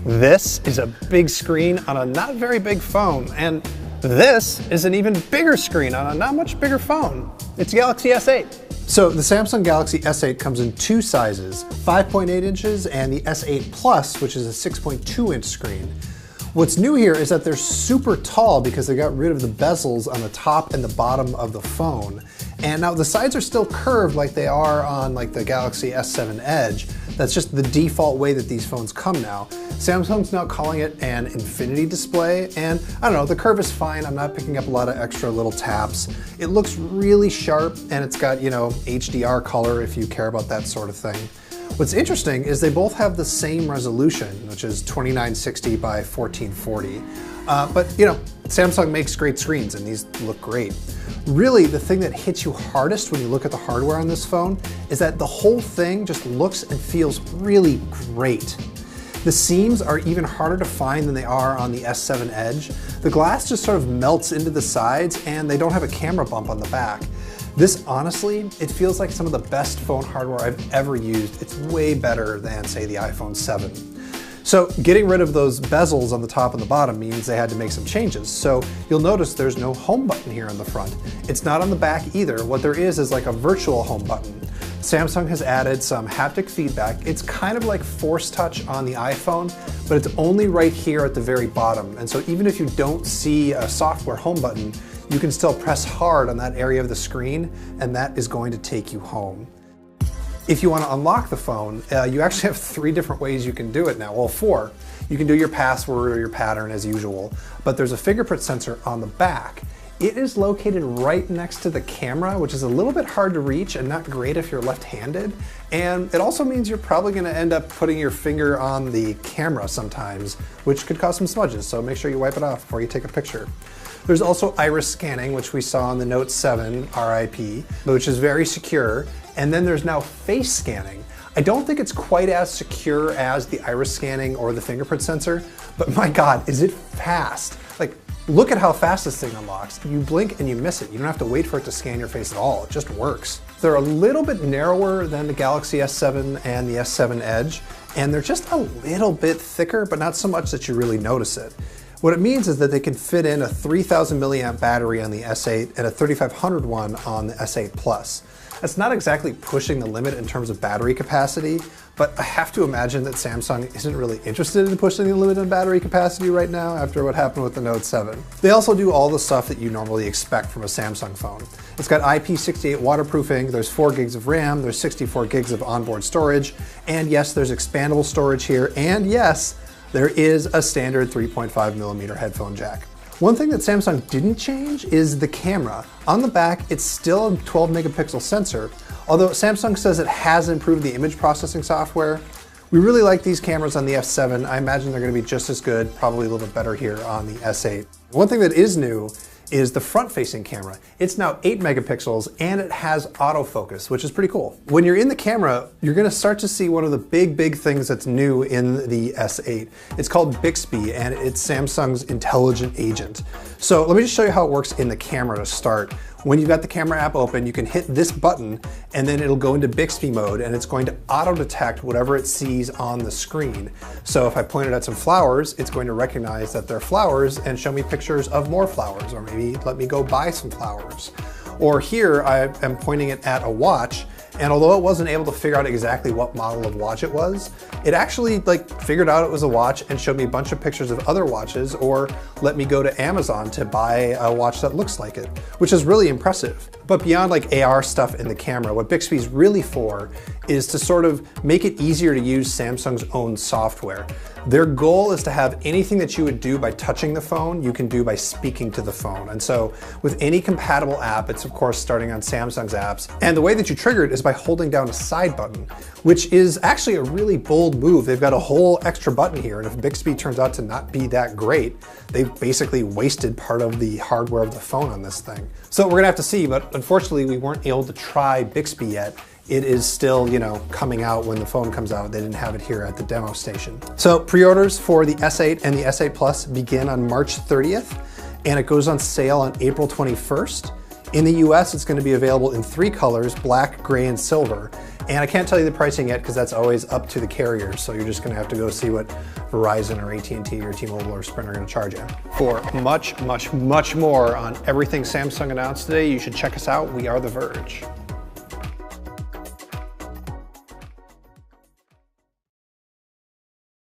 This is a big screen on a not very big phone, and this is an even bigger screen on a not much bigger phone. It's Galaxy S8. So the Samsung Galaxy S8 comes in two sizes, 5.8 inches and the S8 Plus, which is a 6.2 inch screen. What's new here is that they're super tall because they got rid of the bezels on the top and the bottom of the phone. And now the sides are still curved like they are on like the Galaxy S7 Edge. That's just the default way that these phones come now. Samsung's now calling it an infinity display, and I don't know, the curve is fine. I'm not picking up a lot of extra little taps. It looks really sharp, and it's got, you know, HDR color if you care about that sort of thing. What's interesting is they both have the same resolution, which is 2960 by 1440. But you know, Samsung makes great screens and these look great. Really, the thing that hits you hardest when you look at the hardware on this phone is that the whole thing just looks and feels really great. The seams are even harder to find than they are on the S7 Edge. The glass just sort of melts into the sides and they don't have a camera bump on the back. This, honestly, it feels like some of the best phone hardware I've ever used. It's way better than, say, the iPhone 7. So getting rid of those bezels on the top and the bottom means they had to make some changes. So you'll notice there's no home button here on the front. It's not on the back either. What there is like a virtual home button. Samsung has added some haptic feedback. It's kind of like Force Touch on the iPhone, but it's only right here at the very bottom. And so even if you don't see a software home button, you can still press hard on that area of the screen, and that is going to take you home. If you want to unlock the phone, you actually have 3 different ways you can do it now. Well, 4. You can do your password or your pattern as usual, but there's a fingerprint sensor on the back. It is located right next to the camera, which is a little bit hard to reach and not great if you're left-handed. And it also means you're probably going to end up putting your finger on the camera sometimes, which could cause some smudges, so make sure you wipe it off before you take a picture. There's also iris scanning, which we saw on the Note 7 RIP, which is very secure. And then there's now face scanning. I don't think it's quite as secure as the iris scanning or the fingerprint sensor, but my God, is it fast. Like, look at how fast this thing unlocks. You blink and you miss it. You don't have to wait for it to scan your face at all. It just works. They're a little bit narrower than the Galaxy S7 and the S7 Edge, and they're just a little bit thicker, but not so much that you really notice it. What it means is that they can fit in a 3000 milliamp battery on the S8 and a 3500 one on the S8 Plus. That's not exactly pushing the limit in terms of battery capacity, but I have to imagine that Samsung isn't really interested in pushing the limit in battery capacity right now after what happened with the Note 7. They also do all the stuff that you normally expect from a Samsung phone. It's got IP68 waterproofing, there's 4 gigs of RAM, there's 64 gigs of onboard storage, and yes, there's expandable storage here, and yes, there is a standard 3.5mm headphone jack. One thing that Samsung didn't change is the camera. On the back, it's still a 12 megapixel sensor, although Samsung says it has improved the image processing software. We really like these cameras on the S7. I imagine they're going to be just as good, probably a little bit better here on the S8. One thing that is new is the front-facing camera. It's now 8 megapixels and it has autofocus, which is pretty cool. When you're in the camera, you're gonna start to see one of the big things that's new in the S8. It's called Bixby and it's Samsung's intelligent agent. So let me just show you how it works in the camera to start. When you've got the camera app open, you can hit this button and then it'll go into Bixby mode and it's going to auto-detect whatever it sees on the screen. So if I pointed at some flowers, it's going to recognize that they're flowers and show me pictures of more flowers, or maybe let me go buy some flowers. Or here I am pointing it at a watch, and although it wasn't able to figure out exactly what model of watch it was, it actually figured out it was a watch and showed me a bunch of pictures of other watches, or let me go to Amazon to buy a watch that looks like it, which is really impressive. But beyond AR stuff in the camera, what Bixby's really for is to sort of make it easier to use Samsung's own software. Their goal is to have anything that you would do by touching the phone, you can do by speaking to the phone. And so with any compatible app, it's of course starting on Samsung's apps. And the way that you trigger it is by holding down a side button, which is actually a really bold move. They've got a whole extra button here. And if Bixby turns out to not be that great, they've basically wasted part of the hardware of the phone on this thing. So we're gonna have to see, but unfortunately we weren't able to try Bixby yet. It is still, coming out when the phone comes out. They didn't have it here at the demo station. So pre-orders for the S8 and the S8 Plus begin on March 30th, and it goes on sale on April 21st. In the US, it's going to be available in 3 colors, black, gray, and silver. And I can't tell you the pricing yet because that's always up to the carrier. So you're just going to have to go see what Verizon or AT&T or T-Mobile or Sprint are going to charge you. For much, much, much more on everything Samsung announced today, you should check us out. We are The Verge.